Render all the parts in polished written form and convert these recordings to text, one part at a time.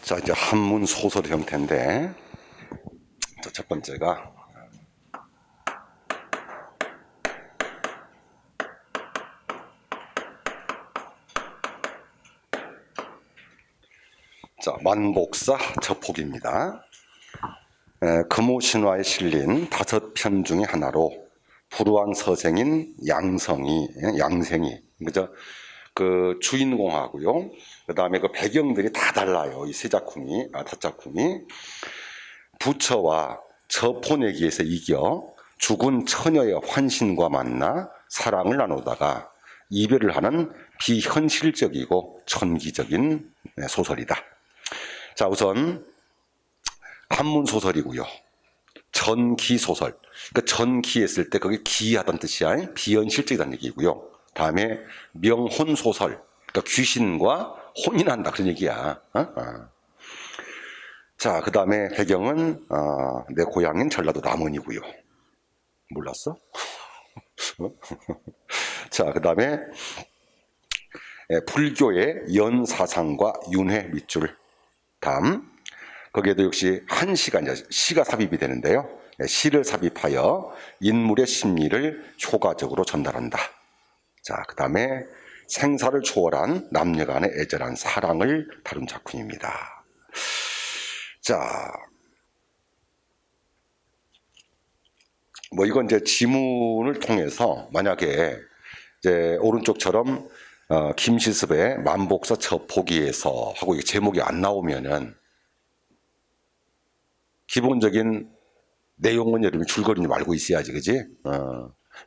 자, 이제 한문 소설 형태인데, 첫 번째가, 자, 만복사 저폭입니다. 금오신화에 실린 5편 중에 하나로 불우한 서생인 양생이, 그죠? 그 주인공하고요. 그 다음에 그 배경들이 다 달라요. 이 세 작품이, 다섯 작품이. 부처와 저포내기에서 이겨 죽은 처녀의 환신과 만나 사랑을 나누다가 이별을 하는 비현실적이고 천기적인 소설이다. 자, 우선 한문 소설이고요. 전기 소설. 그러니까 전기 했을 때 그게 기하다는 뜻이야. 비현실적이라는 얘기고요. 다음에 명혼 소설. 그러니까 귀신과 혼인한다 그런 얘기야. 자, 그 다음에 배경은 내 고향인 전라도 남원이고요. 몰랐어? 자, 그 다음에 불교의 연사상과 윤회 밑줄. 다음 거기에도 역시 한 시가 이제 시가 삽입이 되는데요. 시를 삽입하여 인물의 심리를 효과적으로 전달한다. 자, 그 다음에 생사를 초월한 남녀 간의 애절한 사랑을 다룬 작품입니다. 자, 뭐 이건 이제 지문을 통해서 만약에 이제 오른쪽처럼 김시습의 만복사 저포기에서 하고 제목이 안 나오면은 기본적인 내용은 여러분이 줄거리 좀 알고 있어야지, 그지?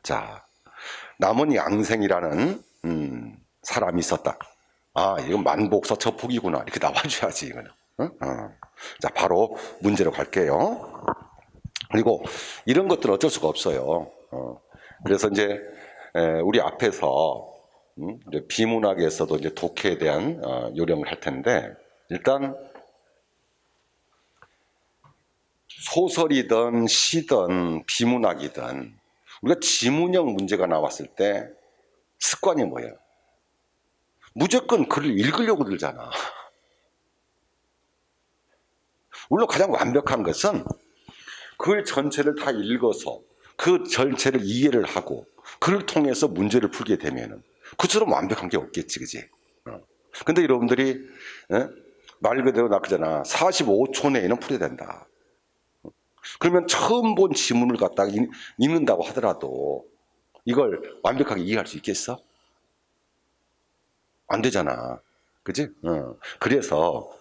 자, 남은 양생이라는 사람이 있었다. 아, 이건 만복사 저폭이구나. 이렇게 나와줘야지, 이거는. 자, 바로 문제로 갈게요. 그리고 이런 것들은 어쩔 수가 없어요. 그래서 이제 우리 앞에서 이제 비문학에서도 이제 독해에 대한 요령을 할 텐데, 일단 소설이든 시든 비문학이든 우리가 지문형 문제가 나왔을 때 습관이 뭐예요? 무조건 글을 읽으려고 들잖아. 물론 가장 완벽한 것은 글 전체를 다 읽어서 그 전체를 이해를 하고 그를 통해서 문제를 풀게 되면은 그처럼 완벽한 게 없겠지, 그지? 근데 여러분들이 말 그대로 나 그잖아. 45초 내에는 풀어야 된다. 그러면 처음 본 지문을 갖다가 읽는다고 하더라도 이걸 완벽하게 이해할 수 있겠어? 안 되잖아. 그지? 그래서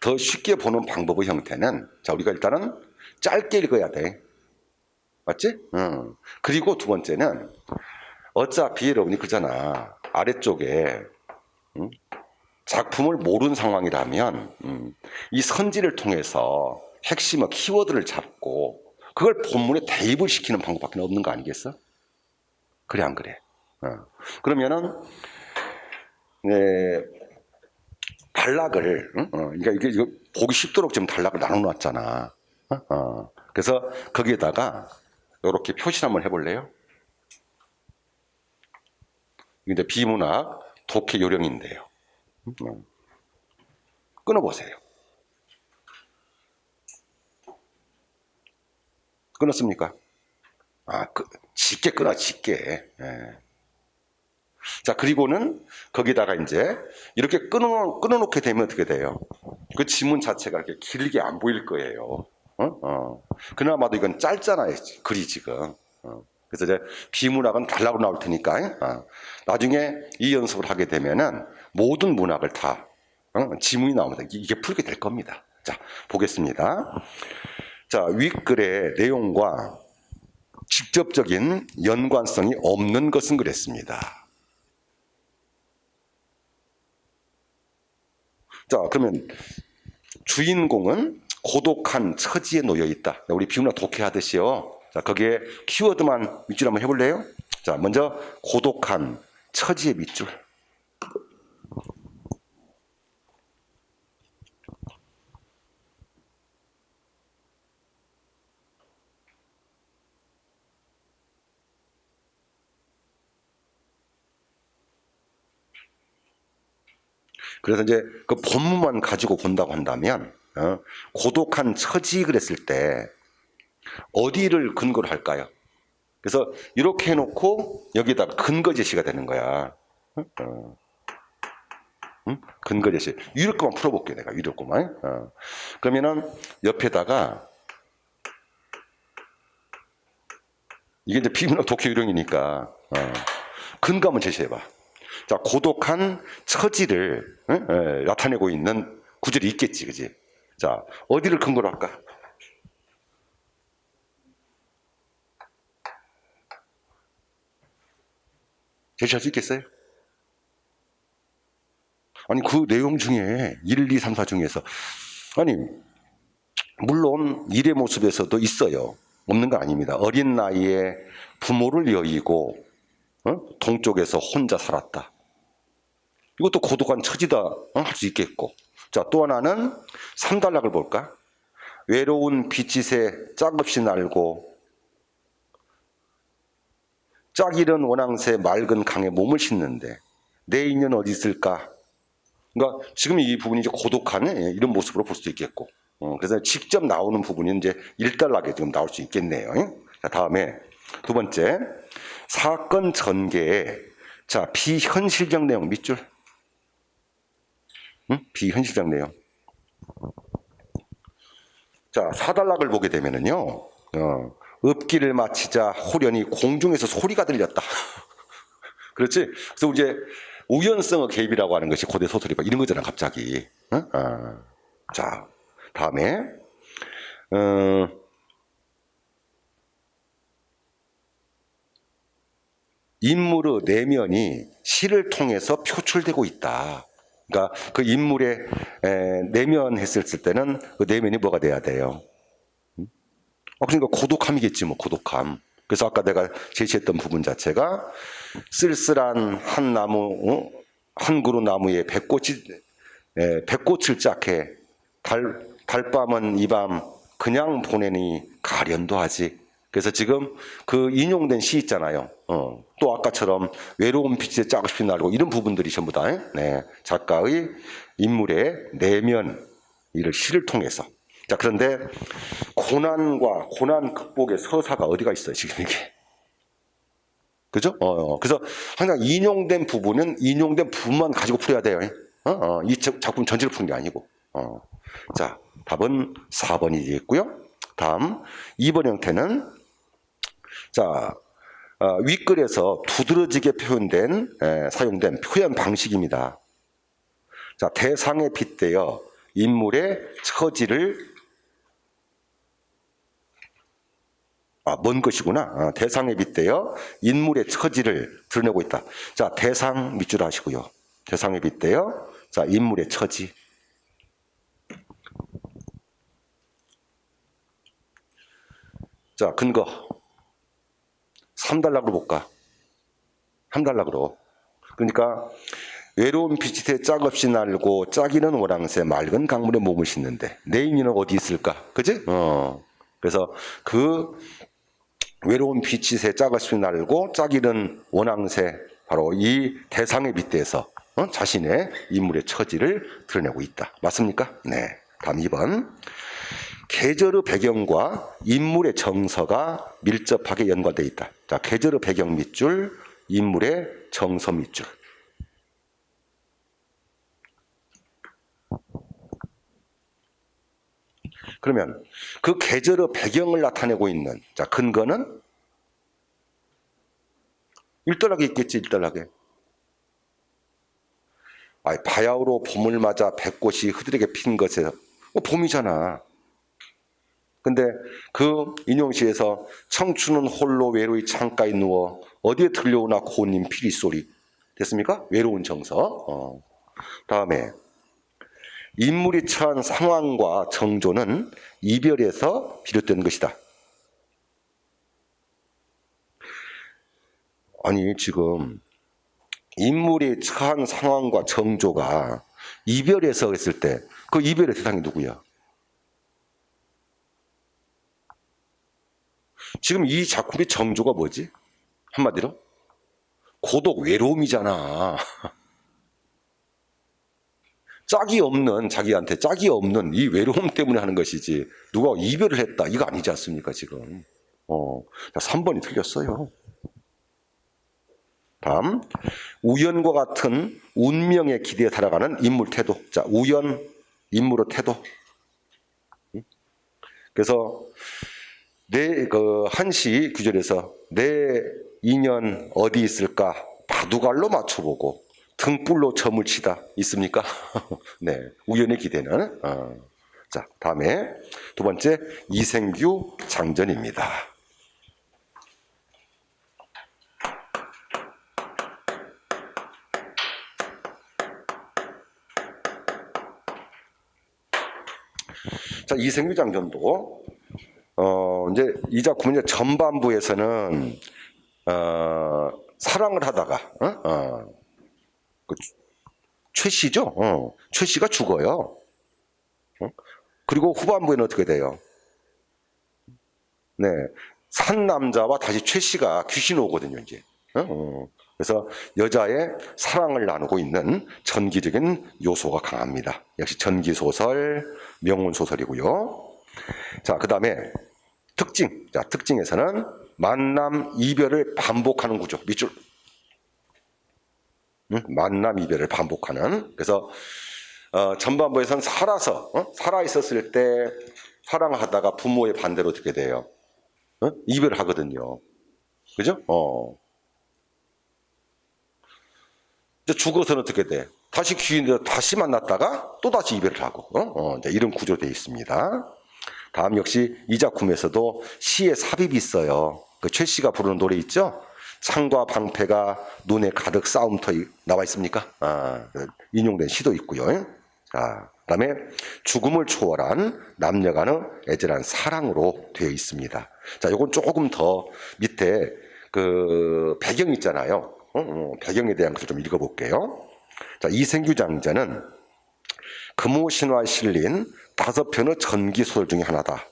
더 쉽게 보는 방법의 형태는, 자, 우리가 일단은 짧게 읽어야 돼. 맞지? 그리고 두 번째는 어차피 여러분이 그잖아. 아래쪽에 작품을 모르는 상황이라면 이 선지를 통해서 핵심의 키워드를 잡고 그걸 본문에 대입을 시키는 방법밖에 없는 거 아니겠어? 그래 안 그래? 그러면은 단락을 그러니까 이거 보기 쉽도록 지금 단락을 나눠놨잖아. 그래서 거기에다가 이렇게 표시를 한번 해볼래요? 이게 비문학 독해 요령인데요. 끊어보세요. 끊었습니까? 짙게 끊어, 짙게. 예. 자, 그리고는 거기다가 이제 이렇게 끊어놓게 되면 어떻게 돼요? 그 지문 자체가 이렇게 길게 안 보일 거예요. 그나마도 이건 짧잖아요, 글이 지금. 그래서 이제 비문학은 단락으로 나올 테니까, 나중에 이 연습을 하게 되면은 모든 문학을 다, 지문이 나오면 이게 풀게 될 겁니다. 자, 보겠습니다. 자, 윗글의 내용과 직접적인 연관성이 없는 것은 그랬습니다. 자, 그러면 주인공은 고독한 처지에 놓여 있다. 우리 비문학 독해하듯이요. 자, 거기에 키워드만 밑줄 한번 해볼래요? 자, 먼저 고독한 처지의 밑줄. 그래서 이제 그 본문만 가지고 본다고 한다면 고독한 처지 그랬을 때 어디를 근거로 할까요? 그래서 이렇게 해놓고 여기다 근거 제시가 되는 거야. 근거 제시. 이럴 거만 풀어볼게 내가 이럴 거만. 그러면은 옆에다가 이게 이제 비문학 독해 유령이니까 근거 한번 제시해봐. 자, 고독한 처지를 나타내고 있는 구절이 있겠지, 그지? 자, 어디를 근거로 할까? 제시할 수 있겠어요? 아니, 그 내용 중에 1, 2, 3, 4 중에서 아니, 물론 일의 모습에서도 있어요. 없는 거 아닙니다. 어린 나이에 부모를 여의고 동쪽에서 혼자 살았다. 이것도 고독한 처지다 할 수 있겠고. 자, 또 하나는 3단락을 볼까? 외로운 빛짓에 짝없이 날고 짝 잃은 원앙새 맑은 강에 몸을 싣는데 내 인연 어디 있을까? 그러니까 지금 이 부분이 이제 고독한 이런 모습으로 볼 수도 있겠고. 그래서 직접 나오는 부분이 이제 1단락에 지금 나올 수 있겠네요. 자, 다음에 두 번째. 사건 전개에 자, 비현실적 내용 밑줄. 비현실적 내용. 자, 4단락을 보게 되면은요. 읍기를 마치자 호련히 공중에서 소리가 들렸다. 그렇지? 그래서 이제 우연성의 개입이라고 하는 것이 고대 소설이 이런 거잖아, 갑자기. 자, 다음에 인물의 내면이 시를 통해서 표출되고 있다. 그러니까 그 인물의 내면 했을 때는 그 내면이 뭐가 돼야 돼요? 그러니까 고독함이겠지, 뭐, 고독함. 그래서 아까 내가 제시했던 부분 자체가 쓸쓸한 한 나무, 한 그루 나무에 백꽃을 짝해 달밤은 이 밤 그냥 보내니 가련도 하지. 그래서 지금 그 인용된 시 있잖아요. 또 아까처럼 외로운 빛에 짝없이 날고 이런 부분들이 전부 다 작가의 인물의 내면 이를 시를 통해서. 자, 그런데 고난과 고난 극복의 서사가 어디가 있어요, 지금 이게. 그죠? 그래서 항상 인용된 부분은 인용된 부분만 가지고 풀어야 돼요. 이 작품 전체를 푸는 게 아니고. 자, 답은 4번이 되겠고요. 다음 2번 형태는 자, 윗글에서 두드러지게 사용된 표현 방식입니다. 자, 대상에 빗대어 인물의 처지를 먼 것이구나. 대상에 빗대어 인물의 처지를 드러내고 있다. 자, 대상 밑줄 하시고요. 대상에 빗대어 자, 인물의 처지. 자, 근거 3단락으로 볼까? 3단락으로. 그러니까 외로운 빛에 짝없이 날고 짝이는 오랑새 맑은 강물에 몸을 싣는데 내 인연은 어디 있을까? 그지? 그래서 그 외로운 빛이 짝없이 날고 짝이는 원앙새 바로 이 대상에 빗대서 자신의 인물의 처지를 드러내고 있다. 맞습니까? 네. 다음 2번. 계절의 배경과 인물의 정서가 밀접하게 연관되어 있다. 자, 계절의 배경 밑줄, 인물의 정서 밑줄. 그러면 그 계절의 배경을 나타내고 있는 자, 근거는 1단락에 있겠지, 1단락에. 바야흐로 봄을 맞아 백꽃이 흐드러게 핀 것에 봄이잖아. 근데 그 인용시에서 청춘은 홀로 외로이 창가에 누워 어디에 들려오나 고님 피리 소리 됐습니까? 외로운 정서. 다음에 인물이 처한 상황과 정조는 이별에서 비롯된 것이다. 아니, 지금 인물이 처한 상황과 정조가 이별에서 했을 때 그 이별의 대상이 누구야? 지금 이 작품의 정조가 뭐지? 한마디로 고독 외로움이잖아. 짝이 없는, 자기한테 짝이 없는 이 외로움 때문에 하는 것이지 누가 이별을 했다 이거 아니지 않습니까 지금. 자, 3번이 틀렸어요. 다음, 우연과 같은 운명에 기대어 살아가는 인물 태도. 자, 우연, 인물의 태도. 그래서 그 한시 구절에서 내 인연 어디 있을까 바둑알로 맞춰보고 등불로 점을 치다 있습니까? 네, 우연의 기대는. 자, 다음에 두 번째 이생규 장전입니다. 자, 이생규 장전도 이제 이 작품은 전반부에서는 사랑을 하다가 그 최씨죠. 최씨가 죽어요. 그리고 후반부에는 어떻게 돼요? 네, 산 남자와 다시 최씨가 귀신 오거든요. 이제. 그래서 여자의 사랑을 나누고 있는 전기적인 요소가 강합니다. 역시 전기소설, 명문소설이고요. 자, 그 다음에 특징. 자, 특징에서는 만남, 이별을 반복하는 구조. 밑줄. 만남, 이별을 반복하는. 그래서 전반부에서는 살아 있었을 때 사랑하다가 부모의 반대로 어떻게 돼요? 이별을 하거든요. 그죠? 이제 죽어서는 어떻게 돼? 다시 다시 만났다가 또 다시 이별을 하고, 이제 이런 구조로 되어 있습니다. 다음 역시 이 작품에서도 시의 삽입이 있어요. 그 최 씨가 부르는 노래 있죠? 창과 방패가 눈에 가득 싸움터 나와 있습니까? 인용된 시도 있고요. 자, 그다음에 죽음을 초월한 남녀 간의 애절한 사랑으로 되어 있습니다. 자, 요건 조금 더 밑에 그 배경 있잖아요. 배경에 대한 것을 좀 읽어볼게요. 자, 이생규 장자는 금오신화에 실린 5편의 전기 소설 중에 하나다.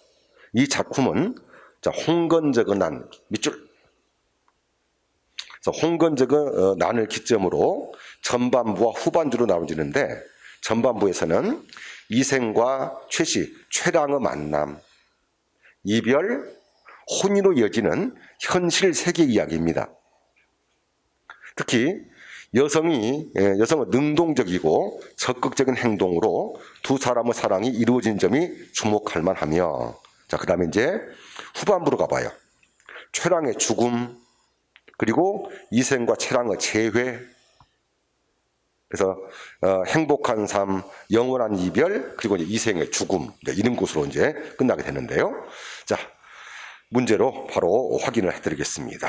이 작품은 자, 홍건적의 난, 밑줄. 그래서 홍건적의 난을 기점으로 전반부와 후반부로 나눠지는데 전반부에서는 이생과 최씨, 최랑의 만남, 이별, 혼인으로 이어지는 현실 세계 이야기입니다. 특히 여성의 능동적이고 적극적인 행동으로 두 사람의 사랑이 이루어진 점이 주목할 만하며, 자, 그 다음에 이제 후반부로 가봐요. 최랑의 죽음, 그리고 이생과 최랑의 재회, 그래서 행복한 삶, 영원한 이별, 그리고 이제 이생의 죽음, 이런 곳으로 이제 끝나게 되는데요. 자, 문제로 바로 확인을 해드리겠습니다.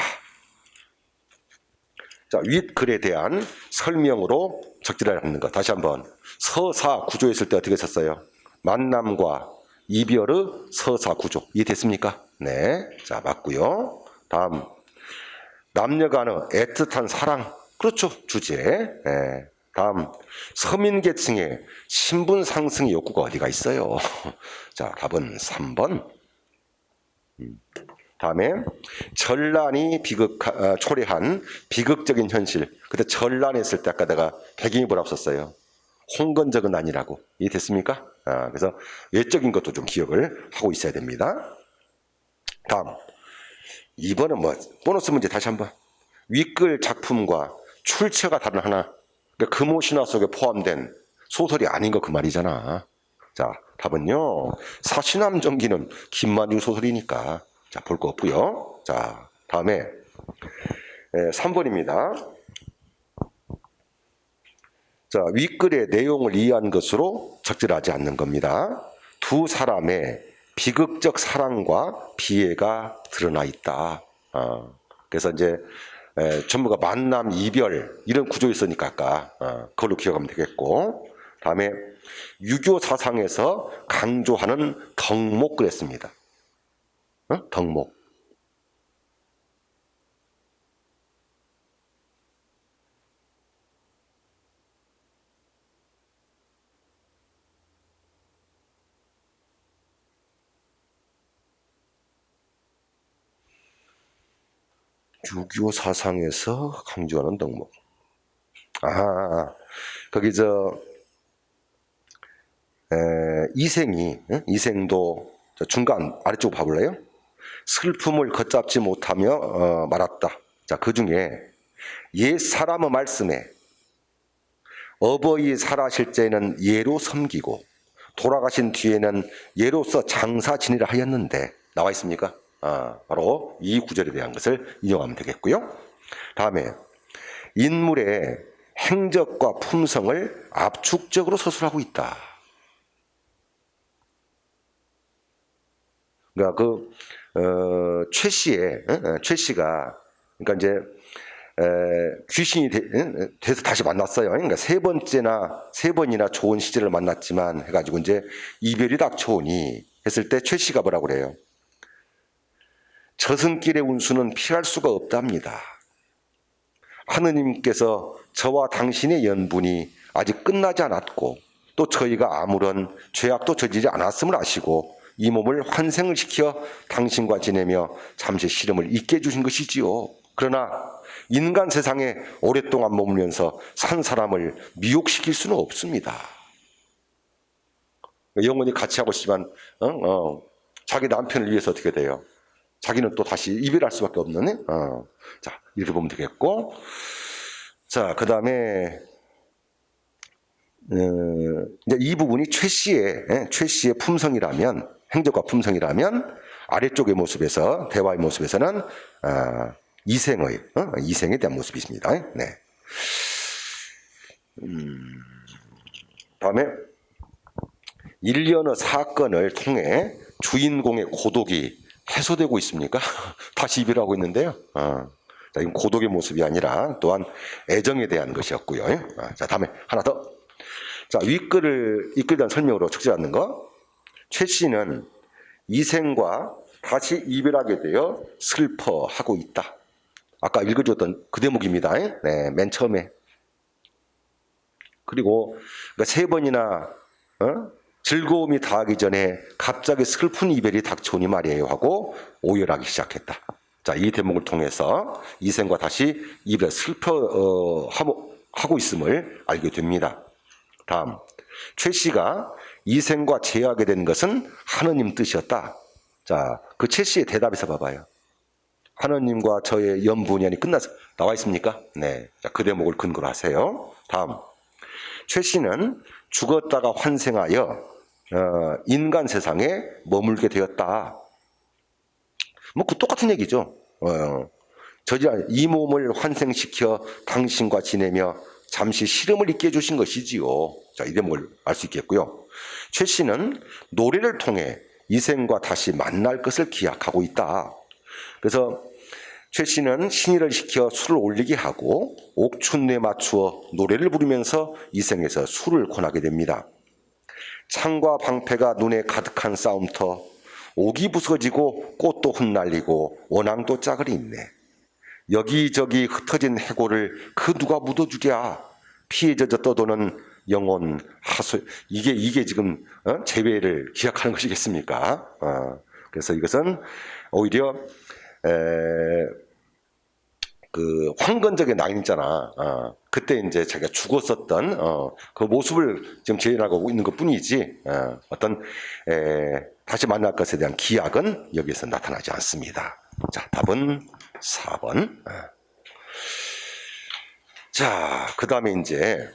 자, 윗글에 대한 설명으로 적절하게 읽는 것. 다시 한번. 서사 구조에 있을 때 어떻게 썼어요? 만남과 이별의 서사 구조. 이해됐습니까? 네. 자, 맞고요. 다음. 남녀 간의 애틋한 사랑. 그렇죠. 주제. 네. 다음. 서민계층의 신분 상승의 욕구가 어디가 있어요? 자, 답은 3번. 다음에 전란이 초래한 비극적인 현실. 그때 전란했을 때 아까 내가 배경이 뭐라고 썼어요? 홍건적의 난이라고. 이해됐습니까? 그래서 외적인 것도 좀 기억을 하고 있어야 됩니다. 다음 2번은 뭐 보너스 문제 다시 한번. 윗글 작품과 출처가 다른 하나. 그러니까 금오신화 속에 포함된 소설이 아닌 거 그 말이잖아. 자, 답은요. 사시남전기는 김만유 소설이니까. 자, 볼 거 없고요. 자, 다음에 3번입니다. 자, 윗글의 내용을 이해한 것으로 적절하지 않는 겁니다. 두 사람의 비극적 사랑과 비애가 드러나 있다. 그래서 이제 전부가 만남, 이별 이런 구조 있으니까 아까 그걸로 기억하면 되겠고, 다음에 유교 사상에서 강조하는 덕목 그랬습니다. 덕목. 유교 사상에서 강조하는 덕목. 거기 이생도 중간 아래쪽 봐볼래요? 슬픔을 걷잡지 못하며 말았다. 자, 그 중에 옛 사람의 말씀에 어버이 살아실 때는 예로 섬기고 돌아가신 뒤에는 예로서 장사 지내라 하였는데 나와 있습니까? 바로 이 구절에 대한 것을 인용하면 되겠고요. 다음에 인물의 행적과 품성을 압축적으로 서술하고 있다. 그러니까 최 씨가 그러니까 이제 귀신이 돼서 다시 만났어요. 그러니까 세 번이나 좋은 시절을 만났지만 해가지고 이제 이별이 닥쳐오니 했을 때 최 씨가 뭐라고 그래요? 저승길의 운수는 피할 수가 없답니다. 하느님께서 저와 당신의 연분이 아직 끝나지 않았고 또 저희가 아무런 죄악도 저지르지 않았음을 아시고 이 몸을 환생을 시켜 당신과 지내며 잠시 시름을 잊게 해주신 것이지요. 그러나 인간 세상에 오랫동안 머물면서 산 사람을 미혹시킬 수는 없습니다. 영원히 같이 하고 싶지만 자기 남편을 위해서 어떻게 돼요? 자기는 또 다시 이별할 수밖에 없는 자, 이렇게 보면 되겠고, 자, 그 다음에 이제 이 부분이 최 씨의 품성이라면, 행적과 품성이라면 아래쪽의 모습에서, 대화의 모습에서는 이생에 대한 모습이십니다. 네. 다음에 일련의 사건을 통해 주인공의 고독이 해소되고 있습니까? 다시 이별하고 있는데요. 자, 이건 고독의 모습이 아니라 또한 애정에 대한 것이었고요. 자, 다음에 하나 더. 자, 윗글을 대한 설명으로 적절하는 거. 최 씨는 이생과 다시 이별하게 되어 슬퍼하고 있다. 아까 읽어줬던 그 대목입니다. 네, 맨 처음에. 그리고 그러니까 세 번이나 즐거움이 다하기 전에 갑자기 슬픈 이별이 닥쳐오니 말이에요 하고 오열하기 시작했다. 자, 이 대목을 통해서 이생과 다시 이별에 슬퍼하고 있음을 알게 됩니다. 다음, 최 씨가 이생과 재하게 된 것은 하느님 뜻이었다. 자, 그 최 씨의 대답에서 봐봐요. 하느님과 저의 연분연이 끝나서 나와 있습니까? 네, 자, 그 대목을 근거로 하세요. 다음, 최 씨는 죽었다가 환생하여 인간 세상에 머물게 되었다. 뭐 그 똑같은 얘기죠. 이 몸을 환생시켜 당신과 지내며 잠시 시름을 잊게 해주신 것이지요. 자, 이 대목을 알 수 있겠고요. 최 씨는 노래를 통해 이생과 다시 만날 것을 기약하고 있다. 그래서 최 씨는 신의를 시켜 술을 올리게 하고 옥춘에 맞추어 노래를 부르면서 이생에서 술을 권하게 됩니다. 창과 방패가 눈에 가득한 싸움터, 옥이 부서지고 꽃도 흩날리고 원앙도 짝을 잇네. 여기저기 흩어진 해골을 그 누가 묻어주랴. 피에 젖어 떠도는 영혼 하소. 이게 지금 재회를 기약하는 것이겠습니까? 그래서 이것은 오히려 그 황건적의 낙인 있잖아. 그때 이제 자기가 죽었었던 그 모습을 지금 재현하고 있는 것뿐이지 어떤 다시 만날 것에 대한 기약은 여기에서 나타나지 않습니다. 자, 답은 4번. 자, 그 다음에 이제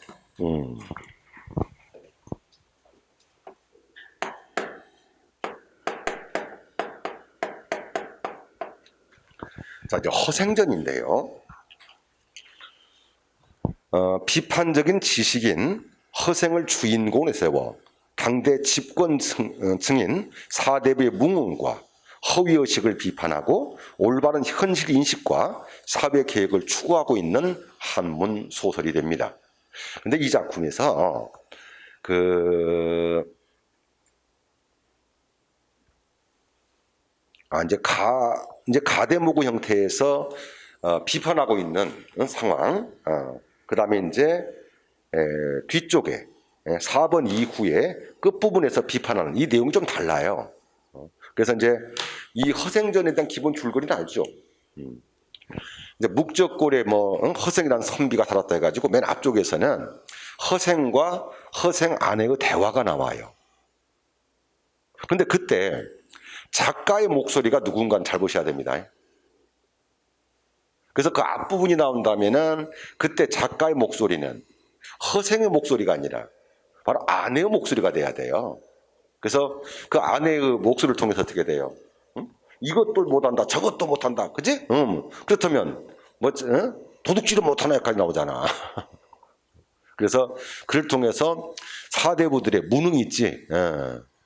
자, 이제 허생전인데요. 비판적인 지식인 허생을 주인공에 세워 당대 집권 증인 사대부의 뭉응과 허위의식을 비판하고 올바른 현실 인식과 사회 계획을 추구하고 있는 한문 소설이 됩니다. 근데 이 작품에서 이제 가대모구 형태에서 비판하고 있는 상황. 그 다음에 이제 뒤쪽에 4번 이후에 끝부분에서 비판하는 이 내용이 좀 달라요. 그래서 이제 이 허생전에 대한 기본 줄거리는 알죠. 이제 묵적골에 허생이라는 선비가 살았다 해가지고 맨 앞쪽에서는 허생과 허생 아내의 대화가 나와요. 근데 그때 작가의 목소리가 누군가는 잘 보셔야 됩니다. 그래서 그 앞부분이 나온다면은 그때 작가의 목소리는 허생의 목소리가 아니라 바로 아내의 목소리가 돼야 돼요. 그래서 그 아내의 목소리를 통해서 어떻게 돼요? 응? 이것도 못한다, 저것도 못한다, 그지? 그렇다면 뭐 도둑질을 못하나까지 나오잖아. 그래서 그를 통해서 사대부들의 무능이 있지,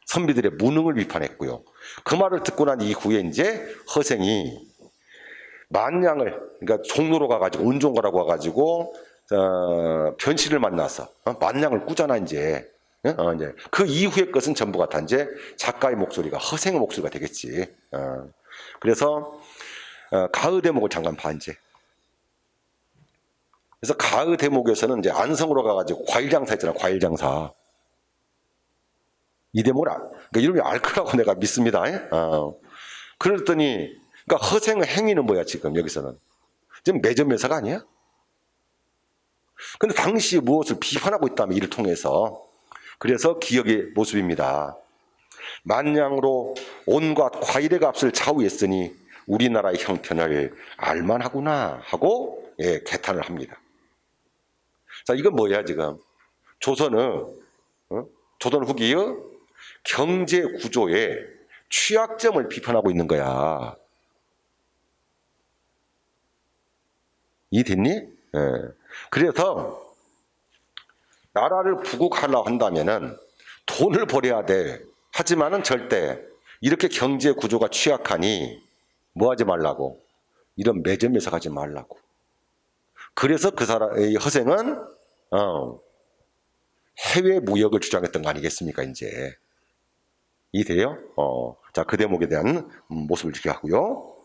선비들의 무능을 비판했고요. 그 말을 듣고 난 이후에 이제 허생이 만냥을, 그러니까 종로로 가가지고 온종가라고 와가지고 변씨를 만나서 만냥을 꾸잖아 이제. 이제 그 이후의 것은 전부가 다 이제 작가의 목소리가 허생의 목소리가 되겠지. 그래서 가의 대목을 잠깐 봐 이제. 그래서 가의 대목에서는 이제 안성으로 가가지고 과일 장사 있잖아, 과일 장사. 이 대목을 그러니까 이름이 알 거라고 내가 믿습니다. 그랬더니 그러니까 허생의 행위는 뭐야 지금 여기서는 지금 매점매사가 아니야? 근데 당시 무엇을 비판하고 있다면 이를 통해서 그래서 기억의 모습입니다. 만냥으로 온갖 과일의 값을 좌우했으니 우리나라의 형편을 알만하구나 하고 개탄을 합니다. 자, 이건 뭐야 지금 조선의 조선 후기의 경제 구조의 취약점을 비판하고 있는 거야. 이해됐니? 그래서 나라를 부국하려고 한다면은 돈을 벌여야 돼. 하지만은 절대 이렇게 경제 구조가 취약하니 뭐 하지 말라고? 이런 매점에서 가지 말라고. 그래서 그 사람의 허생은 해외 무역을 주장했던 거 아니겠습니까? 이제 이해돼요? 자, 그 대목에 대한 모습을 지켜하고요.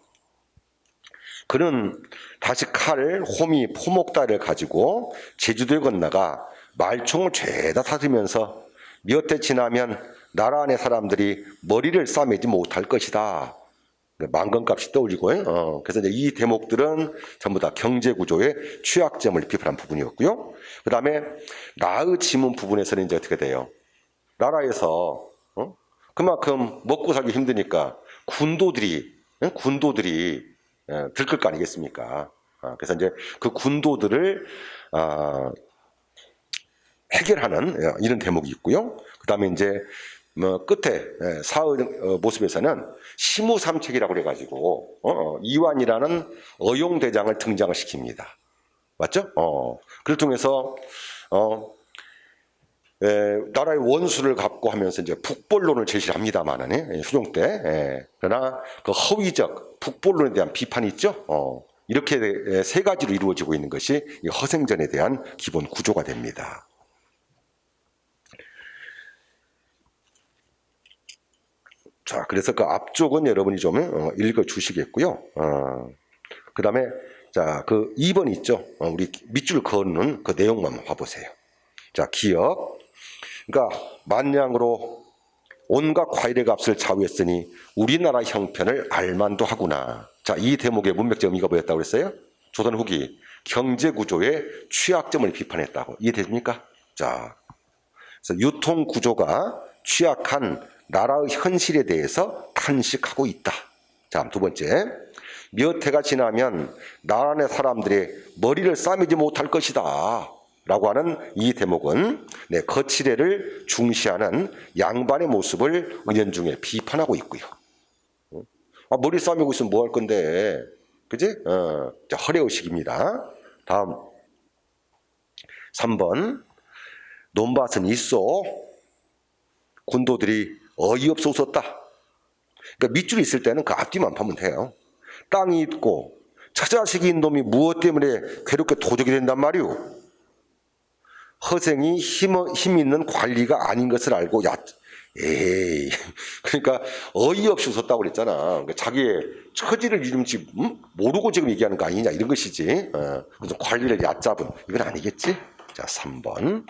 그는 다시 칼, 호미, 포목다를 가지고 제주도에 건너가 말총을 죄다 사들면서 몇 해 지나면 나라 안의 사람들이 머리를 싸매지 못할 것이다. 만건값이 떠올리고, 그래서 이제 이 대목들은 전부 다 경제 구조의 취약점을 비판한 부분이었고요. 그 다음에 나의 지문 부분에서는 이제 어떻게 돼요? 나라에서 그만큼 먹고 살기 힘드니까 군도들이 들끓 거 아니겠습니까? 그래서 이제 그 군도들을 해결하는 이런 대목이 있고요. 그 다음에 이제 끝에 사의 모습에서는 시무삼책이라고 그래가지고 이완이라는 어용대장을 등장을 시킵니다. 맞죠? 그를 통해서 나라의 원수를 갖고 하면서 이제 북벌론을 제시를 합니다만은 수종 때 그러나 그 허위적 북벌론에 대한 비판이 있죠. 이렇게 세 가지로 이루어지고 있는 것이 이 허생전에 대한 기본 구조가 됩니다. 자, 그래서 그 앞쪽은 여러분이 좀 읽어 주시겠고요. 그 다음에 자, 그 2번 있죠. 우리 밑줄 그는 그 내용만 봐보세요. 자, 기억. 그러니까 만냥으로 온갖 과일의 값을 좌우했으니 우리나라 형편을 알만도 하구나. 자, 이 대목의 문맥적 의미가 뭐였다고 그랬어요? 조선 후기 경제 구조의 취약점을 비판했다고. 이해됩니까? 자, 그래서 유통 구조가 취약한 나라의 현실에 대해서 탄식하고 있다. 자, 두 번째. 몇 해가 지나면 나라 내 사람들의 머리를 싸매지 못할 것이다. 라고 하는 이 대목은 거칠애를 중시하는 양반의 모습을 은연중에 비판하고 있고요. 머리 싸매고 있으면 뭐 할 건데? 그지? 자, 허례의식입니다. 다음. 3번. 논밭은 있어. 군도들이 어이없어 웃었다. 그러니까 밑줄이 있을 때는 그 앞뒤만 파면 돼요. 땅이 있고 처자식인 놈이 무엇 때문에 괴롭게 도적이 된단 말이오. 허생이 힘 있는 관리가 아닌 것을 알고 에이 그러니까 어이없이 웃었다고 그랬잖아. 그러니까 자기의 처지를 이름지 모르고 지금 얘기하는 거 아니냐 이런 것이지. 그래서 관리를 얕잡은 이건 아니겠지. 자, 3번.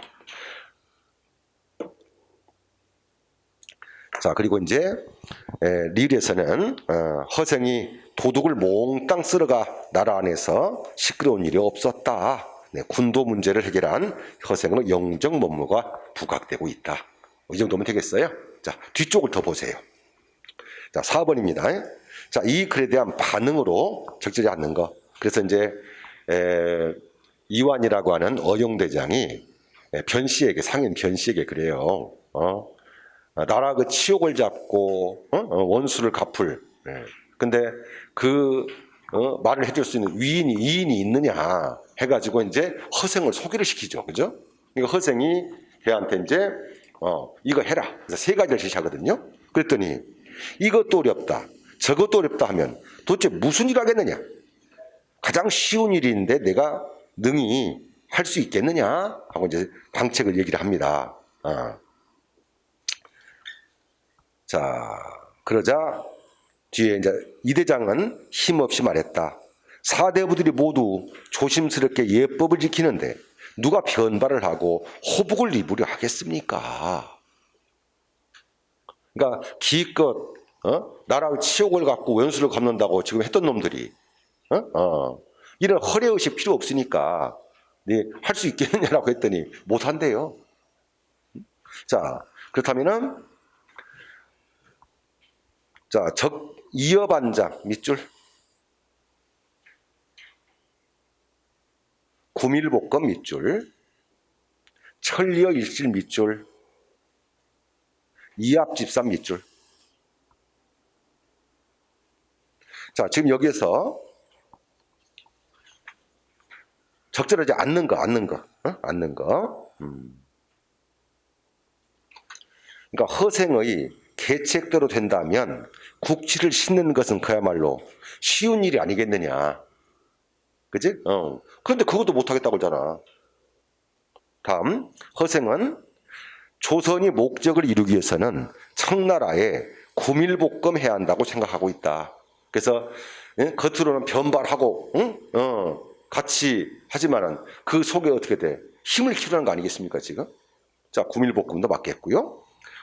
자, 그리고 이제 릴에서는 허생이 도둑을 몽땅 쓸어가 나라 안에서 시끄러운 일이 없었다. 군도 문제를 해결한 허생의 영적 업무가 부각되고 있다. 이 정도면 되겠어요? 자, 뒤쪽을 더 보세요. 자, 4번입니다. 자, 이 글에 대한 반응으로 적절히 않는 거. 그래서 이제 이완이라고 하는 어용대장이 변씨에게, 상인 변씨에게 그래요. 나라 그 치욕을 잡고 원수를 갚을. 근데 그 말을 해줄 수 있는 위인이, 이인이 있느냐 해가지고 이제 허생을 소개를 시키죠. 그죠? 그러니까 허생이 걔한테 이제 이거 해라. 그래서 3가지를 제시하거든요. 그랬더니 이것도 어렵다, 저것도 어렵다 하면 도대체 무슨 일 하겠느냐? 가장 쉬운 일인데 내가 능히 할 수 있겠느냐 하고 이제 방책을 얘기를 합니다. 자, 그러자 뒤에 이제 이 대장은 힘없이 말했다. 사대부들이 모두 조심스럽게 예법을 지키는데 누가 변발을 하고 호복을 입으려 하겠습니까? 그러니까 기껏 나라의 치욕을 갖고 원수를 갚는다고 지금 했던 놈들이 이런 허례의식 필요 없으니까 할 수 있겠느냐라고 했더니 못한대요. 자, 그렇다면은 자, 이어반장 밑줄, 구밀복검 밑줄, 천리어 일실 밑줄, 이합집산 밑줄. 자, 지금 여기에서 적절하지 않는 거. 그러니까 허생의 계책대로 된다면 국치를 싣는 것은 그야말로 쉬운 일이 아니겠느냐. 그지? 그런데 그것도 못하겠다고 그러잖아. 다음, 허생은 조선이 목적을 이루기 위해서는 청나라에 구밀복검해야 한다고 생각하고 있다. 그래서 겉으로는 변발하고 같이 하지만은 그 속에 어떻게 돼? 힘을 키우는 거 아니겠습니까 지금? 자, 구밀복검도 맞겠고요.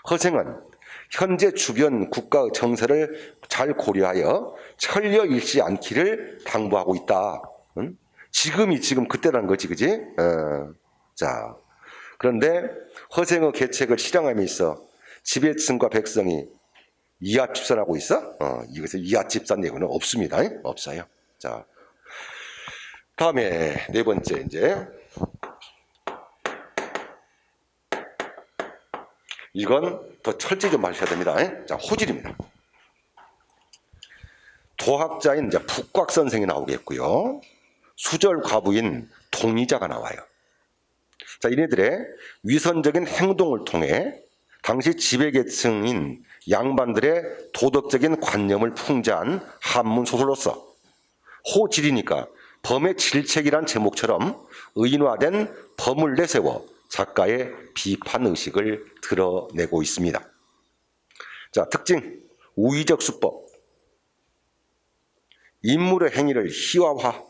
허생은 현재 주변 국가의 정세를 잘 고려하여 천려일지 않기를 당부하고 있다. 지금 그때라는 거지, 그지? 자, 그런데 허생의 계책을 실행함에 있어 지배층과 백성이 이합집산하고 있어? 이것에 이합집산 예고는 없습니다. 없어요. 자, 다음에 4번째 이제 이건 더 철저히 좀 하셔야 됩니다. 자, 호질입니다. 도학자인 이제 북곽 선생이 나오겠고요. 수절 과부인 동의자가 나와요. 자, 이네들의 위선적인 행동을 통해 당시 지배계층인 양반들의 도덕적인 관념을 풍자한 한문 소설로서 호질이니까 범의 질책이란 제목처럼 의인화된 범을 내세워 작가의 비판 의식을 드러내고 있습니다. 자, 특징, 우의적 수법, 인물의 행위를 희화화.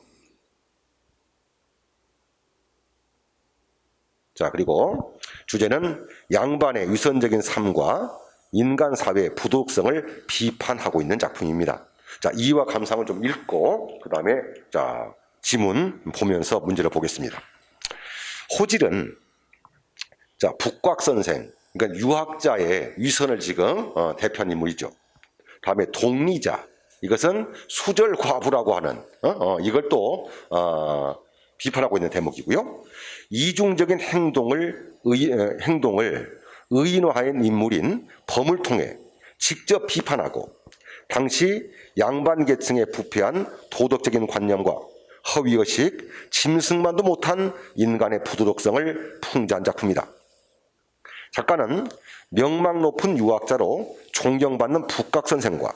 자, 그리고 주제는 양반의 위선적인 삶과 인간 사회의 부도덕성을 비판하고 있는 작품입니다. 자, 이와 감상을 좀 읽고 그 다음에 자, 지문 보면서 문제를 보겠습니다. 호질은 자, 북곽 선생, 그러니까 유학자의 위선을 지금 대표한 인물이죠. 다음에 동리자, 이것은 수절 과부라고 하는 이걸 또 비판하고 있는 대목이고요. 이중적인 행동을 의인화한 인물인 범을 통해 직접 비판하고 당시 양반 계층에 부패한 도덕적인 관념과 허위의식, 짐승만도 못한 인간의 부도덕성을 풍자한 작품이다. 작가는 명망 높은 유학자로 존경받는 북곽 선생과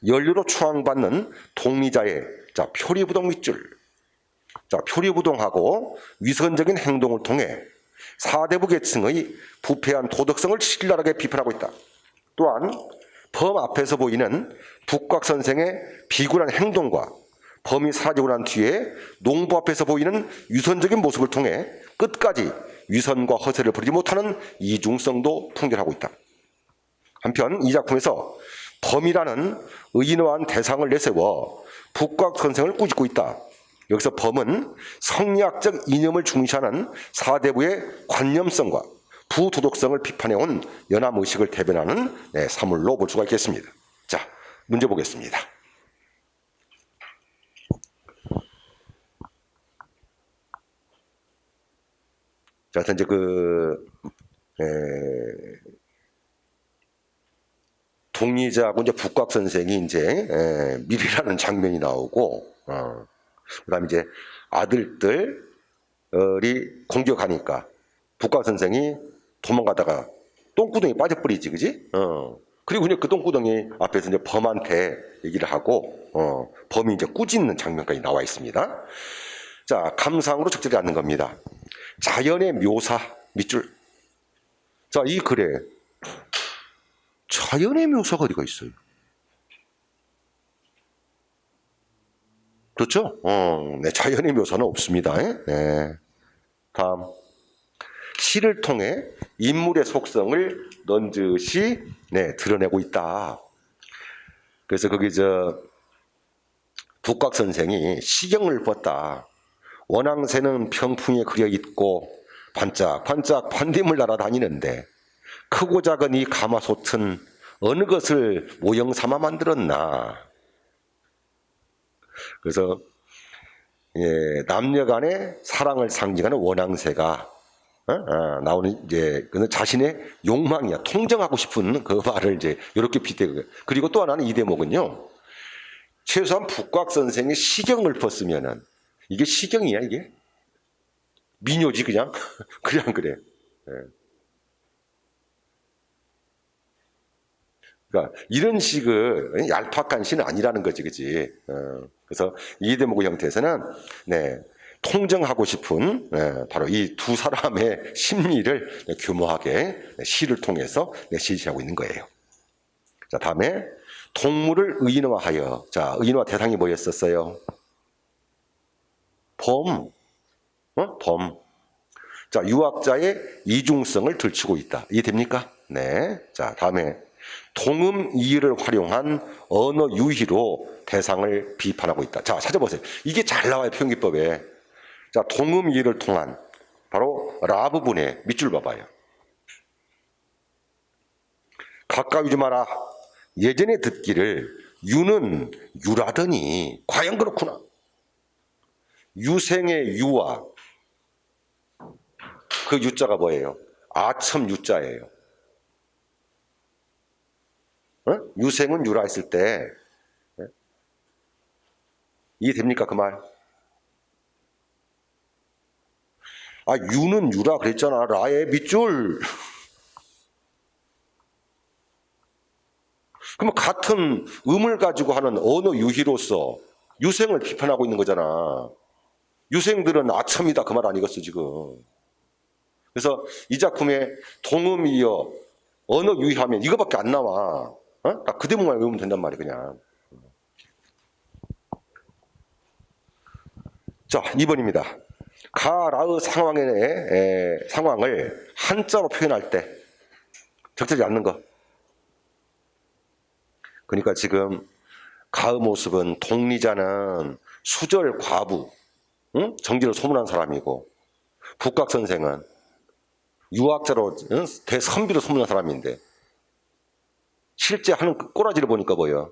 연료로 추앙받는 동리자의 자, 표리부동 밑줄. 자, 표리부동하고 위선적인 행동을 통해 사대부 계층의 부패한 도덕성을 신랄하게 비판하고 있다. 또한 범 앞에서 보이는 북곽 선생의 비굴한 행동과 범이 사라지고 난 뒤에 농부 앞에서 보이는 위선적인 모습을 통해 끝까지 위선과 허세를 부리지 못하는 이중성도 풍결하고 있다. 한편 이 작품에서 범이라는 의인화한 대상을 내세워 북곽 선생을 꾸짖고 있다. 여기서 범은 성리학적 이념을 중시하는 사대부의 관념성과 부도덕성을 비판해온 연암의식을 대변하는 사물로 볼 수가 있겠습니다. 자, 문제 보겠습니다. 자, 이제 동리자하고 이제 북곽 선생이 이제 밀이라는 장면이 나오고, 그다음에 이제 아들들이 공격하니까 북곽 선생이 도망가다가 똥구덩이 빠져버리지, 그지? 그리고 이제 그 똥구덩이 앞에서 이제 범한테 얘기를 하고, 범이 이제 꾸짖는 장면까지 나와 있습니다. 자, 감상으로 적절히 않는 겁니다. 자연의 묘사 밑줄. 자, 이 글에 자연의 묘사가 어디가 있어요? 그렇죠? 네, 자연의 묘사는 없습니다. 네. 다음. 시를 통해 인물의 속성을 넌지시 드러내고 있다. 그래서 거기 북곽 선생이 시경을 뻗다. 원앙새는 평풍에 그려 있고 반짝반짝 반딧불 날아다니는데 크고 작은 이 가마솥은 어느 것을 모형 삼아 만들었나. 그래서 남녀 간의 사랑을 상징하는 원앙새가 나오는 이제 그는 자신의 욕망이야. 통정하고 싶은 그 말을 이제 이렇게 빗대고. 그리고 또 하나는 이 대목은요. 최소한 북곽 선생이 시경을 뻗으면은 이게 시경이야, 이게? 미녀지, 그냥? 그냥 그래. 그러니까 이런 식의 얄팍한 시는 아니라는 거지, 그지? 그래서 이 대목의 형태에서는 통정하고 싶은 바로 이 두 사람의 심리를 교묘하게 시를 통해서 시시하고 있는 거예요. 자, 다음에 동물을 의인화하여. 자, 의인화 대상이 뭐였었어요? 범. 범. 자, 유학자의 이중성을 들추고 있다. 이해됩니까? 네. 자, 다음에 동음 이의를 활용한 언어 유희로 대상을 비판하고 있다. 자, 찾아보세요. 이게 잘 나와요, 표현기법에. 자, 동음 이의를 통한 바로 라 부분에 밑줄 봐봐요. 가까이 오지 마라. 예전에 듣기를 유는 유라더니 과연 그렇구나. 유생의 유와 그 유자가 뭐예요? 아첨 유자예요. 유생은 유라 했을 때 이해됩니까? 그 말? 아, 유는 유라 그랬잖아. 라의 밑줄. 그러면 같은 음을 가지고 하는 언어 유희로서 유생을 비판하고 있는 거잖아. 유생들은 아첨이다 그 말 아니겠어 지금. 그래서 이 작품에 동음이어 언어 유희하면 이거밖에 안 나와. 딱 그 대목만 외우면 된단 말이야 그냥. 자, 2번입니다. 가라의 상황을 한자로 표현할 때 적절히 않는 거. 그러니까 지금 가의 모습은 동리자는 수절 과부, 정기를 소문한 사람이고 북곽 선생은 유학자로 대선비로 소문난 사람인데 실제 하는 꼬라지를 보니까 뭐예요?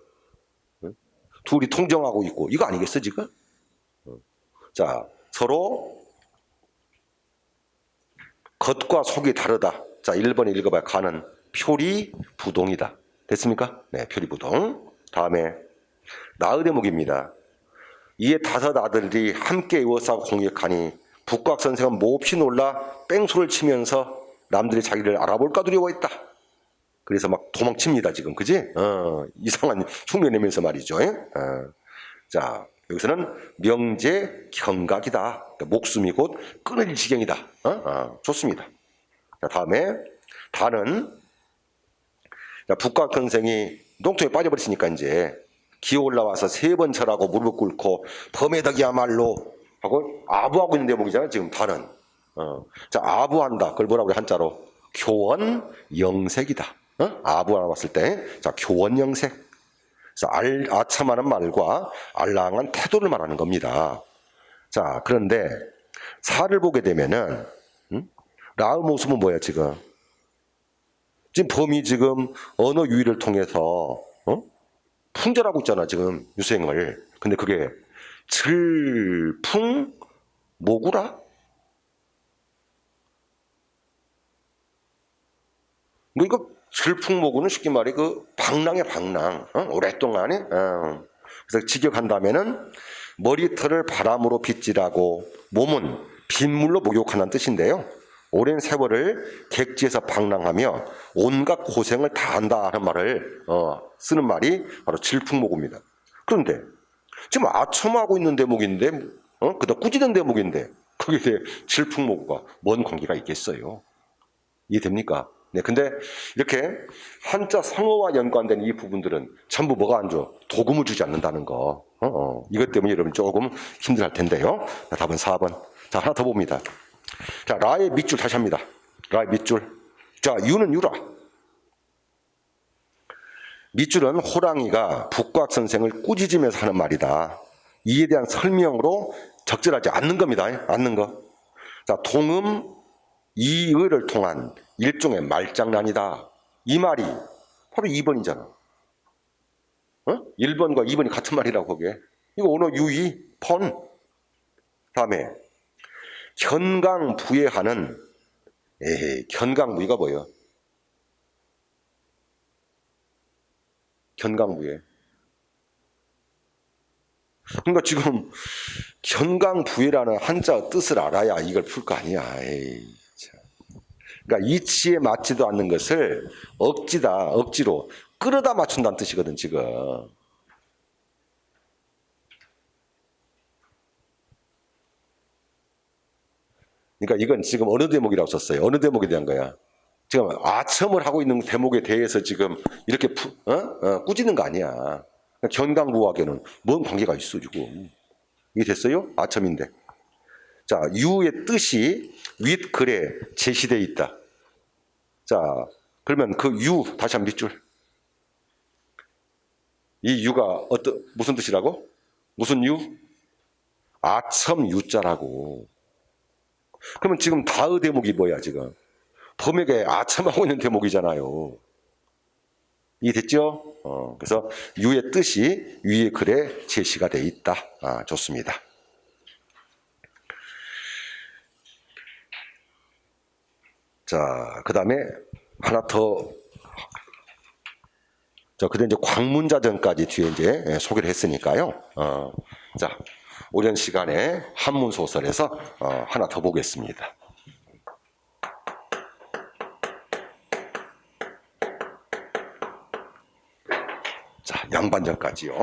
둘이 통정하고 있고 이거 아니겠어 지금? 자, 서로 겉과 속이 다르다. 자, 1번에 읽어봐요. 가는 표리 부동이다. 됐습니까? 네, 표리 부동. 다음에 나의 대목입니다. 이에 5 아들이 함께 에워싸고 공격하니 북곽 선생은 몹시 놀라 뺑소를 치면서 남들이 자기를 알아볼까 두려워했다. 그래서 막 도망칩니다 지금, 그지? 이상한 흉내 내면서 말이죠. 자, 여기서는 명제 경각이다. 그러니까 목숨이 곧 끊어질 지경이다. 좋습니다. 자, 다음에 다는 북곽 선생이 농토에 빠져버렸으니까 이제 기어 올라와서 3번 절하고 무릎 꿇고 범의 덕이야말로 하고 아부하고 있는 대목이잖아요 지금 다는. 자, 아부한다. 그걸 뭐라고 해 한자로? 교원영색이다. 아부 나왔을 때, 자, 교원영색. 그래서 아참하는 말과 알랑한 태도를 말하는 겁니다. 자, 그런데 사를 보게 되면은 라의 모습은 뭐야 지금? 지금 범이 지금 언어 유희를 통해서 풍절하고 있잖아 지금 유생을. 근데 그게 질풍모구라? 뭐 이거 질풍모구는 쉽게 말해 그 방랑이야 방랑. 오랫동안에. 그래서 직역한다면은 머리털을 바람으로 빗질하고 몸은 빗물로 목욕하는 뜻인데요. 오랜 세월을 객지에서 방랑하며 온갖 고생을 다 한다 하는 말을 쓰는 말이 바로 질풍모구입니다. 그런데 지금 아첨하고 있는 대목인데 그다 꾸짖는 대목인데 거기에 질풍모구가 뭔 관계가 있겠어요? 이해됩니까? 네, 근데 이렇게 한자 성어와 연관된 이 부분들은 전부 뭐가 안 줘? 도금을 주지 않는다는 거. 이것 때문에 여러분 조금 힘들할 텐데요. 자, 답은 4번. 자, 하나 더 봅니다. 자, 라의 밑줄 다시 합니다. 라의 밑줄. 자, 유는 유라. 밑줄은 호랑이가 북곽 선생을 꾸짖으면서 하는 말이다. 이에 대한 설명으로 적절하지 않는 겁니다. 않는 거. 자, 동음 이의를 통한 일종의 말장난이다. 이 말이 바로 2번이잖아. 1번과 2번이 같은 말이라고 그게. 이거 언어 유희, 펀. 다음에 견강부회하는 견강부회가 뭐예요? 견강부회. 그러니까 지금 견강부회라는 한자 뜻을 알아야 이걸 풀 거 아니야. 그러니까 이치에 맞지도 않는 것을 억지로 끌어다 맞춘다는 뜻이거든 지금. 그러니까 이건 지금 어느 대목이라고 썼어요? 어느 대목에 대한 거야? 지금 아첨을 하고 있는 대목에 대해서 지금 이렇게 꾸짖는 거 아니야. 그러니까 견강부하게는 뭔 관계가 있어 지금. 이게 됐어요? 아첨인데. 자, 유의 뜻이 윗글에 제시되어 있다. 자, 그러면 그 유 다시 한번 밑줄. 이 유가 무슨 뜻이라고? 무슨 유? 아첨 유자라고. 그러면 지금 다의 대목이 뭐야 지금? 범에게 아첨하고 있는 대목이잖아요. 이해됐죠? 그래서 유의 뜻이 위의 글에 제시가 되어 있다. 좋습니다. 자, 그 다음에 하나 더. 자, 그다음 이제 광문자전까지 뒤에 이제 소개를 했으니까요. 자, 오랜 시간에 한문 소설에서 하나 더 보겠습니다. 자, 양반전까지요.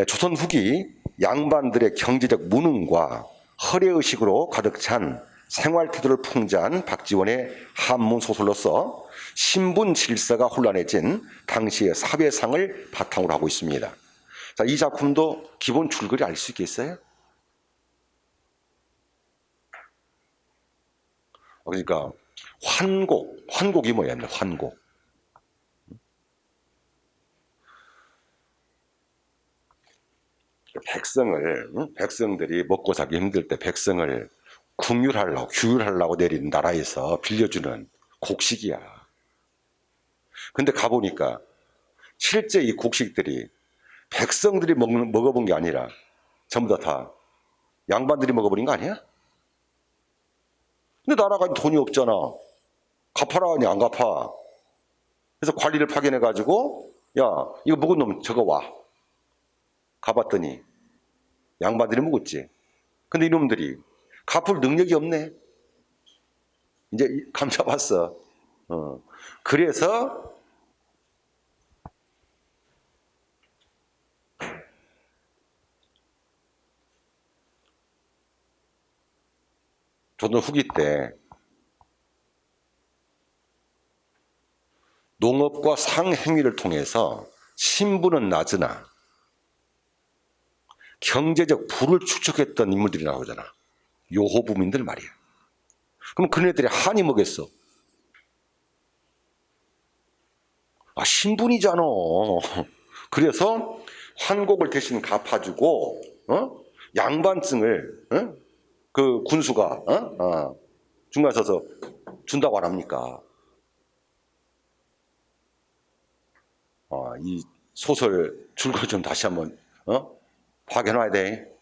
조선 후기 양반들의 경제적 무능과 허례의식으로 가득 찬 생활태도를 풍자한 박지원의 한문 소설로서 신분 질서가 혼란해진 당시의 사회상을 바탕으로 하고 있습니다. 자, 이 작품도 기본 줄거리 알 수 있겠어요? 그러니까 환곡이 뭐야? 환곡. 백성들이 먹고 살기 힘들 때 백성을 규율하려고 내린 나라에서 빌려주는 곡식이야. 근데 가보니까 실제 이 곡식들이 백성들이 먹어본 게 아니라 전부 다 양반들이 먹어버린 거 아니야? 근데 나라가 돈이 없잖아. 갚아라 하니 안 갚아. 그래서 관리를 파견해가지고 야, 이거 먹은 놈 저거 와. 가봤더니 양반들이 먹었지. 근데 이놈들이 갚을 능력이 없네. 이제 감 잡았어. 그래서 조선 후기 때 농업과 상행위를 통해서 신분은 낮으나 경제적 부를 축적했던 인물들이 나오잖아. 요호부민들 말이야. 그럼 그네들이 한이 뭐겠어? 신분이잖아. 그래서 환곡을 대신 갚아주고 양반증을 그 군수가 중간에 서서 준다고 안 합니까? 이 소설 줄거리 좀 다시 한번 파악해놔야 돼.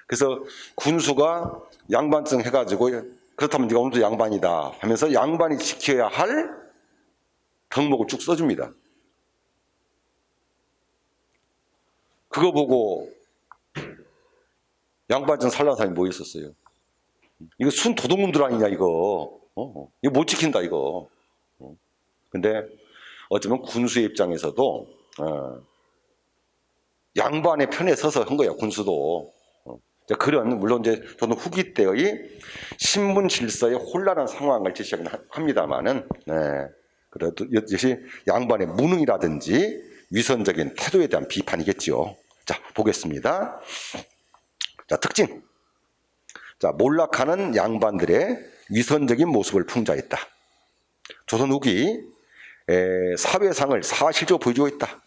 그래서 군수가 양반증 해가지고 그렇다면 네가 오늘도 양반이다 하면서 양반이 지켜야 할 덕목을 쭉 써줍니다. 그거 보고 양반증 살라는 사람이 뭐 있었어요? 이거 순 도둑놈들 아니냐 이거. 이거 못 지킨다 이거. 근데 어쩌면 군수의 입장에서도 양반의 편에 서서 한 거야 군수도. 그런 물론 이제 저는 후기 때의 신분 질서의 혼란한 상황을 제시하긴 합니다만은 그래도 이것이 양반의 무능이라든지 위선적인 태도에 대한 비판이겠죠. 자 보겠습니다. 자 특징. 자 몰락하는 양반들의 위선적인 모습을 풍자했다. 조선 후기 사회상을 사실적으로 보여주고 있다.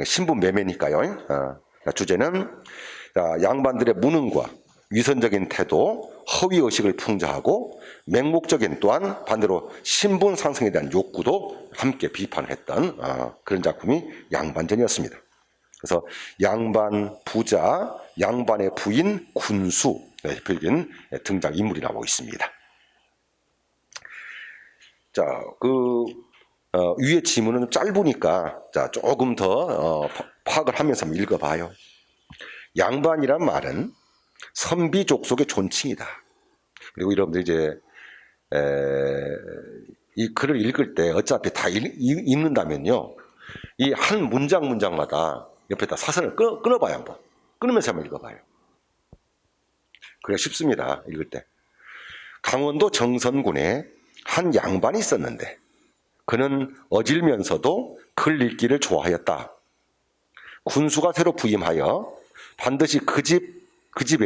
신분 매매니까요. 주제는 양반들의 무능과 위선적인 태도, 허위 의식을 풍자하고 맹목적인 또한 반대로 신분 상승에 대한 욕구도 함께 비판했던 그런 작품이 양반전이었습니다. 그래서 양반 부자, 양반의 부인 군수 대표적인 등장 인물이 나오고 있습니다. 자, 위의 지문은 짧으니까 조금 더 파악을 하면서 한번 읽어봐요. 양반이란 말은 선비족속의 존칭이다. 그리고 여러분들 이제 이 글을 읽을 때 어차피 다 읽는다면요, 이 한 문장마다 옆에다 사선을 끊어봐요. 한번 끊으면서 한번 읽어봐요. 그래 쉽습니다. 읽을 때. 강원도 정선군에 한 양반이 있었는데 그는 어질면서도 글 읽기를 좋아하였다. 군수가 새로 부임하여 반드시 그 집에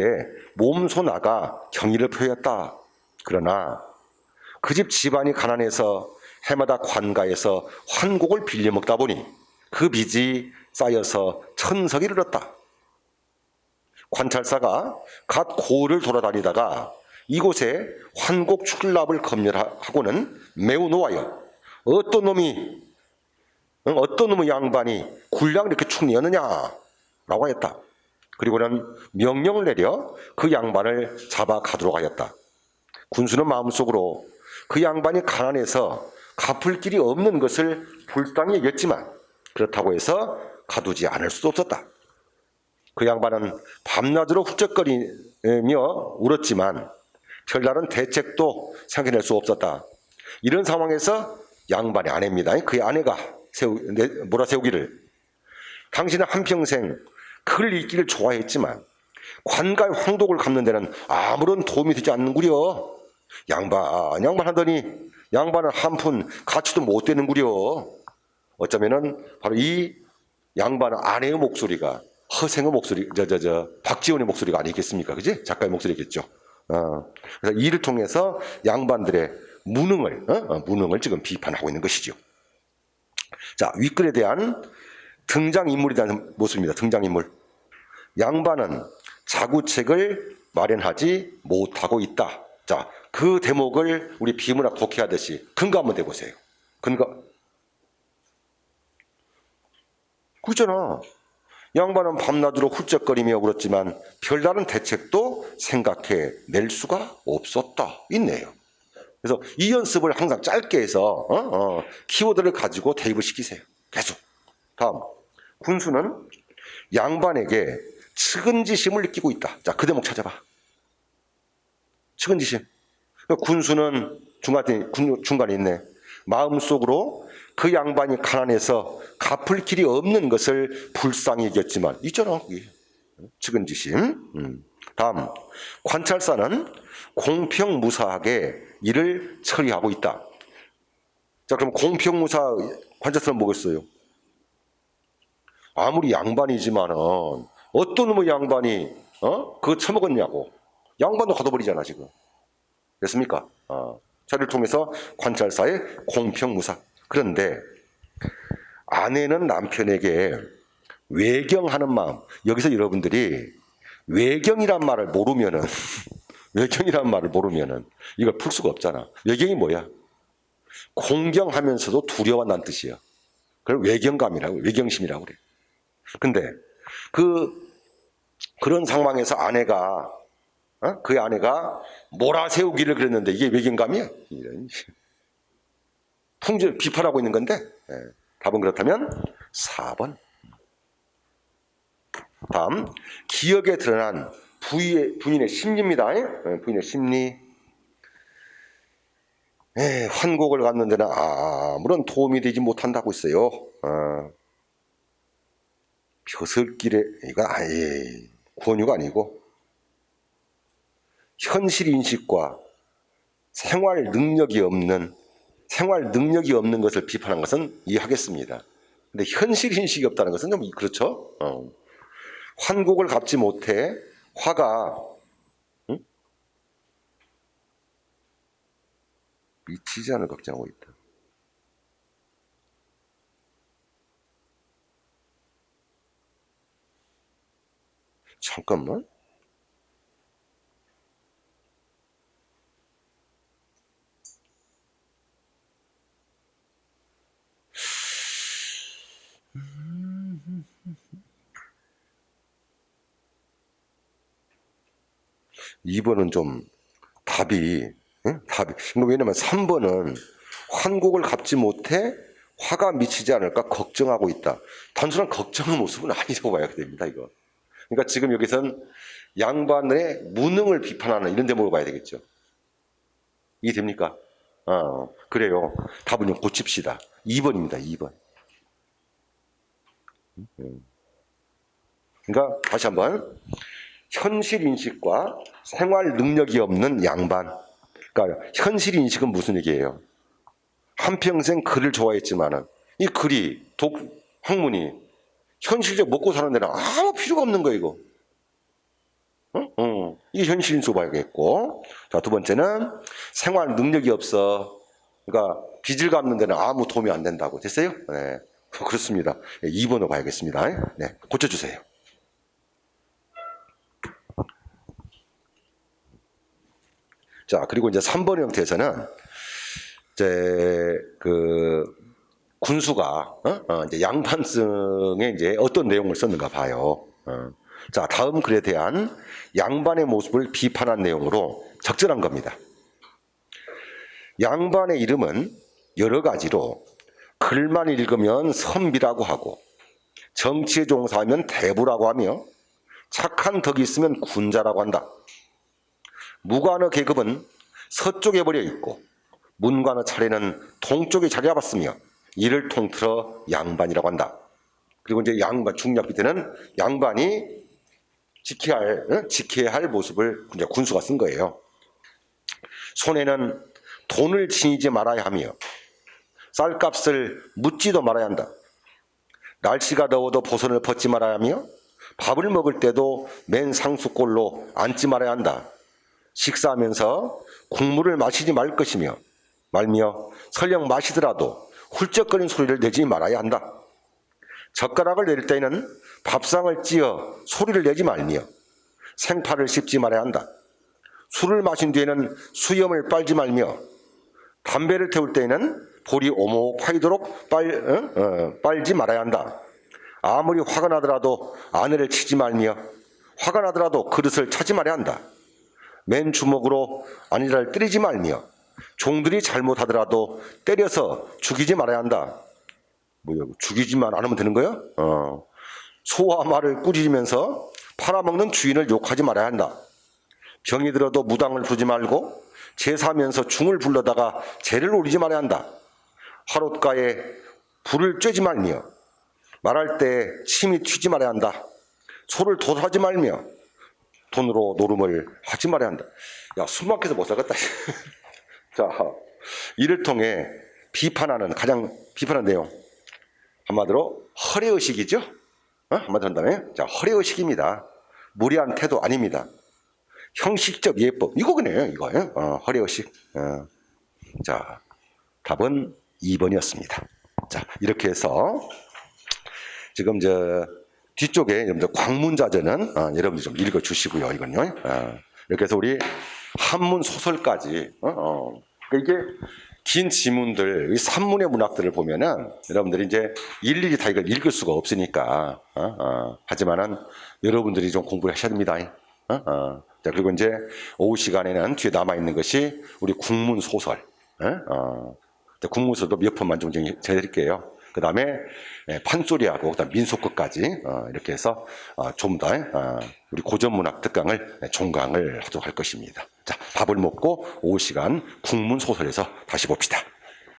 몸소 나가 경의를 표했다. 그러나 그 집 집안이 가난해서 해마다 관가에서 환곡을 빌려 먹다 보니 그 빚이 쌓여서 천석이 이르렀다. 관찰사가 갓 고을을 돌아다니다가 이곳에 환곡 출납을 검열하고는 매우 노하여 어떤 놈의 양반이 군량을 이렇게 축내었느냐라고 하였다. 그리고는 명령을 내려 그 양반을 잡아 가도록 하였다. 군수는 마음속으로 그 양반이 가난해서 갚을 길이 없는 것을 불쌍히 여겼지만 그렇다고 해서 가두지 않을 수도 없었다. 그 양반은 밤낮으로 훌쩍거리며 울었지만 별다른 대책도 생각해낼 수 없었다. 이런 상황에서 양반의 아내입니다. 그의 아내가 몰아세우기를, 당신은 한평생 글 읽기를 좋아했지만 관가의 황독을 갚는 데는 아무런 도움이 되지 않는구려. 양반 하더니 양반은 한 푼 가치도 못 되는구려. 어쩌면은 바로 이 양반은 아내의 목소리가 허생의 목소리, 박지원의 목소리가 아니겠습니까? 그지? 작가의 목소리겠죠. 그래서 이를 통해서 양반들의 무능을 지금 비판하고 있는 것이죠. 자, 윗글에 대한 등장인물에 대한 모습입니다. 등장인물. 양반은 자구책을 마련하지 못하고 있다. 자, 그 대목을 우리 비문학 독해하듯이 근거 한번 대보세요. 근거. 그렇잖아. 양반은 밤낮으로 훌쩍거리며 울었지만 별다른 대책도 생각해 낼 수가 없었다. 있네요. 그래서 이 연습을 항상 짧게 해서 키워드를 가지고 대입을 시키세요. 계속. 다음. 군수는 양반에게 측은지심을 느끼고 있다. 자, 그 대목 찾아봐. 측은지심. 군수는 중간에 있네. 마음속으로 그 양반이 가난해서 갚을 길이 없는 것을 불쌍히 여겼지만 있잖아. 거기. 측은지심. 다음. 관찰사는 공평무사하게 일을 처리하고 있다. 자, 그럼 공평무사 관찰사는 뭐겠어요? 아무리 양반이지만은 어떤 놈의 양반이 그거 처먹었냐고. 양반도 가둬버리잖아 지금. 됐습니까? 자를 통해서 관찰사의 공평무사. 그런데 아내는 남편에게 외경하는 마음. 여기서 여러분들이 외경이란 말을 모르면은 외경이라는 말을 모르면은 이걸 풀 수가 없잖아. 외경이 뭐야? 공경하면서도 두려워한다는 뜻이야. 그걸 외경감이라고, 외경심이라고 그래. 근데 그런 상황에서 아내가 그 아내가 몰아세우기를 그랬는데 이게 외경감이야? 이런 풍질 비판하고 있는 건데 답은 그렇다면 4번. 다음 기억에 드러난 부인의 심리입니다. 부인의 심리. 환곡을 갖는 데는 아무런 도움이 되지 못한다고 있어요. 벼슬길에 이건 아예 권유가 아니고 현실 인식과 생활 능력이 없는 것을 비판한 것은 이해하겠습니다. 근데 현실 인식이 없다는 것은 좀 그렇죠. 환곡을 갚지 못해 화가 미치지 않을 걱정하고 있다. 잠깐만. (2번은) 좀 답이 왜냐면 3번은 환곡을 갚지 못해 화가 미치지 않을까 걱정하고 있다. 단순한 걱정의 모습은 아니라고 봐야 됩니다. 이거. 그러니까 지금 여기선 양반의 무능을 비판하는 이런 대목을 봐야 되겠죠. 이해됩니까? 그래요. 답은 좀 고칩시다. 2번입니다. 2번. 그러니까 다시 한번 현실 인식과 생활 능력이 없는 양반. 그러니까 현실 인식은 무슨 얘기예요? 한평생 글을 좋아했지만은 이 글이 학문이 현실적 먹고 사는 데는 아무 필요가 없는 거예요, 이거. 이게 현실 인식 봐야겠고. 자, 두 번째는 생활 능력이 없어. 그러니까 빚을 갚는 데는 아무 도움이 안 된다고. 됐어요? 네. 그렇습니다. 2번으로 봐야겠습니다. 네. 고쳐주세요. 자, 그리고 이제 3번 형태에서는 이제 군수가 이제 양반성에 이제 어떤 내용을 썼는가 봐요. 자, 다음 글에 대한 양반의 모습을 비판한 내용으로 적절한 겁니다. 양반의 이름은 여러 가지로 글만 읽으면 선비라고 하고 정치에 종사하면 대부라고 하며 착한 덕이 있으면 군자라고 한다. 무관의 계급은 서쪽에 버려 있고 문관의 차례는 동쪽에 자리 잡았으며 이를 통틀어 양반이라고 한다. 그리고 이제 양반 중략 밑에는 양반이 지켜야 할 모습을 이제 군수가 쓴 거예요. 손에는 돈을 지니지 말아야 하며 쌀값을 묻지도 말아야 한다. 날씨가 더워도 보선을 벗지 말아야 하며 밥을 먹을 때도 맨 상수꼴로 앉지 말아야 한다. 식사하면서 국물을 마시지 말 것이며 말며 설령 마시더라도 훌쩍거리는 소리를 내지 말아야 한다. 젓가락을 내릴 때에는 밥상을 찧어 소리를 내지 말며 생파를 씹지 말아야 한다. 술을 마신 뒤에는 수염을 빨지 말며 담배를 태울 때에는 볼이 오목 파이도록 빨지 말아야 한다. 아무리 화가 나더라도 아내를 치지 말며 화가 나더라도 그릇을 차지 말아야 한다. 맨 주먹으로 아내를 때리지 말며 종들이 잘못하더라도 때려서 죽이지 말아야 한다. 뭐야, 죽이지만 않으면 되는 거야? 소와 말을 꾸짖으면서 팔아먹는 주인을 욕하지 말아야 한다. 병이 들어도 무당을 부르지 말고 제사하면서 중을 불러다가 제를 올리지 말아야 한다. 화롯가에 불을 쬐지 말며 말할 때 침이 튀지 말아야 한다. 소를 도살하지 말며 돈으로 노름을 하지 말아야 한다. 야, 숨 막혀서 못 살겠다. 자, 이를 통해 가장 비판한 내용. 한마디로 허례의식이죠. 한마디로 한다면 허례의식입니다. 무례한 태도 아닙니다. 형식적 예법 이거네요. 이거예요. 허례의식. 자, 답은 2번이었습니다. 자, 이렇게 해서 지금 뒤쪽에 여러분들 광문자전은 여러분들 좀 읽어주시고요. 이건요. 이렇게 해서 우리 한문 소설까지. 그러니까 이게 긴 지문들, 이 산문의 문학들을 보면은 여러분들이 이제 일일이 다 이걸 읽을 수가 없으니까. 하지만은 여러분들이 좀 공부를 하셔야 됩니다. 자, 그리고 이제 오후 시간에는 뒤에 남아 있는 것이 우리 국문 소설. 국문서도 몇 편만 좀 제드릴게요. 그 다음에 판소리하고 그다음 민속극까지 이렇게 해서 좀 더 우리 고전문학 특강을 종강을 하도록 할 것입니다. 자, 밥을 먹고 오후 시간 국문소설에서 다시 봅시다.